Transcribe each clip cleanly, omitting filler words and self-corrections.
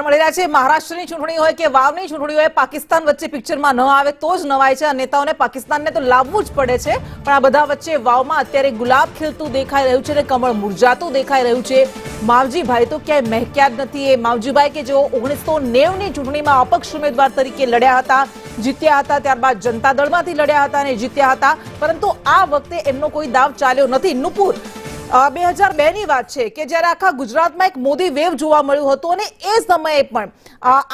સમાચાર મળી રહ્યા છે મહારાષ્ટ્રની ચૂંટણી હોય કે વાવની ચૂંટણી હોય પાકિસ્તાન વચ્ચે પિક્ચરમાં ન આવે તો જ નવાય છે નેતાઓને પાકિસ્તાનને તો લાવવું જ પડે છે પણ આ બધા વચ્ચે વાવમાં અત્યારે ગુલાબ ખીલતું દેખાઈ રહ્યું છે અને કમળ મુરઝાતું દેખાઈ રહ્યું છે માવજીભાઈ તો ક્યાંય મહેક્યા જ નથી એ માવજીભાઈ કે જેઓ 1990ની ચૂંટણીમાં અપક્ષ ઉમેદવાર તરીકે લડ્યા હતા જીત્યા હતા ત્યારબાદ જનતા દળમાંથી લડ્યા હતા અને જીત્યા હતા પરંતુ આ વખતે એમનો કોઈ દાવ ચાલ્યો નથી નુપુર 2002ની વાત છે કે જ્યારે આખા ગુજરાતમાં એક મોદી વેવ જોવા મળ્યું હતું અને એ સમયે પણ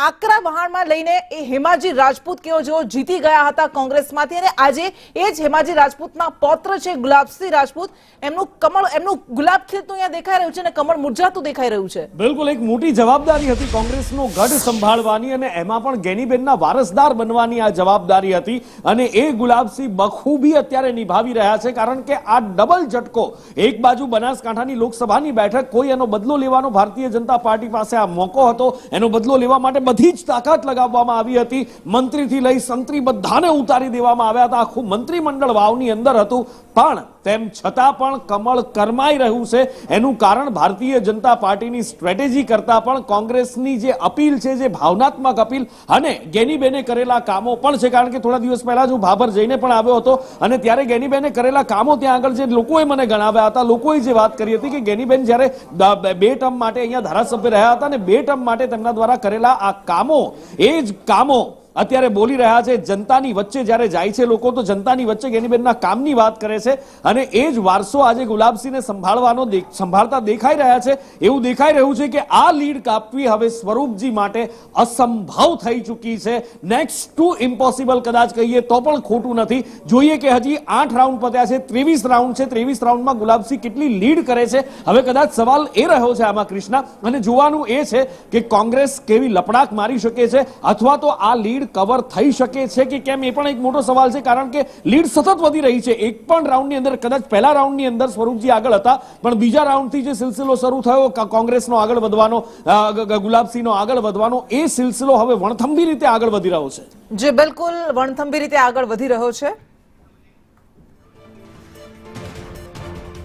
આકરા વહાણમાં લઈને એ હેમાજી રાજપૂત કેવો જેઓ જીતી ગયા હતા કોંગ્રેસમાંથી અને આજે એ જ હેમાજી રાજપૂતના પૌત્ર છે ગુલાબસિંહ રાજપૂત એમનું ગુલાબ ખીલતું અહીંયા દેખાઈ રહ્યું છે અને કમળ મુરઝાતું દેખાઈ રહ્યું છે। બિલકુલ એક મોટી જવાબદારી હતી કોંગ્રેસનો ગઢ સંભાળવાની અને એમાં પણ ગેનીબેનના વારસદાર બનવાની આ જવાબદારી હતી અને એ ગુલાબસિંહ બખૂબી અત્યારે નિભાવી રહ્યા છે કારણ કે આ ડબલ ઝટકો એક બાજુ બનાસકાંઠાની લોકસભાની બેઠક કોઈ એનો બદલો લેવાનો ભારતીય જનતા પાર્ટી પાસે આ મોકો હતો એનો બદલો લેવા માટે બધી જ તાકાત લગાવવામાં આવી હતી મંત્રીથી લઈ સંત્રી બધાને ઉતારી દેવામાં આવ્યા હતા આખું મંત્રીમંડળ વાવની અંદર હતું પણ તેમ છતાં પણ કમળ કરમાઈ રહ્યું છે એનું કારણ ભારતીય જનતા પાર્ટીની સ્ટ્રેટેજી કરતા પણ કોંગ્રેસની જે અપીલ છે જે ભાવનાત્મક અપીલ અને ગેનીબેને કરેલા કામો પણ છે કારણ કે થોડા દિવસ પહેલા હું ભાભર જઈને પણ આવ્યો હતો અને ત્યારે ગેનીબેને કરેલા કામો ત્યાં આગળ જે લોકોએ મને ગણાવ્યા હતા લોકોએ જે વાત કરી હતી કે ગેનીબેન જ્યારે 2 ટર્મ માટે અહીંયા ધારાસભ્ય રહ્યા હતા અને 2 ટર્મ માટે તેમના દ્વારા કરેલા આ કામો એ જ કામો અત્યારે બોલી રહ્યા છે જનતાની વચ્ચે જ્યારે જાય છે લોકો તો જનતાની વચ્ચે ગેનીબેનના કામની વાત કરે છે અને એ જ વારસો આજે ગુલાબસિંહને સંભાળતા દેખાઈ રહ્યા છે એવું દેખાઈ રહ્યું છે કે આ લીડ કાપવી હવે સ્વરૂપજી માટે અસંભવ થઈ ચૂકી છે નેક્સ્ટ ટુ ઇમ્પોસિબલ કદાચ કહીએ તો પણ ખોટું નથી જોઈએ કે હજી 8 રાઉન્ડ પત્યા છે 23 રાઉન્ડ છે 23 રાઉન્ડમાં ગુલાબસિંહ કેટલી લીડ કરે છે હવે કદાચ સવાલ એ રહ્યો છે આમાં કૃષ્ણા અને જોવાનું એ છે કે કોંગ્રેસ કેવી લપડાક મારી શકે છે અથવા તો આ લીડ કવર થઈ શકે છે કે કેમ એ પણ એક મોટો સવાલ છે કારણ કે લીડ સતત વધી રહી છે એક પણ રાઉન્ડની અંદર કદાચ પહેલા રાઉન્ડની અંદર સ્વરૂપજી આગળ હતા પણ બીજા રાઉન્ડથી જે સિલસિલો શરૂ થયો કોંગ્રેસનો આગળ વધવાનો ગુલાબસિંહનો આગળ વધવાનો એ સિલસિલો હવે વણથંભી રીતે આગળ વધી રહ્યો છે જે બિલકુલ વણથંભી રીતે આગળ વધી રહ્યો છે।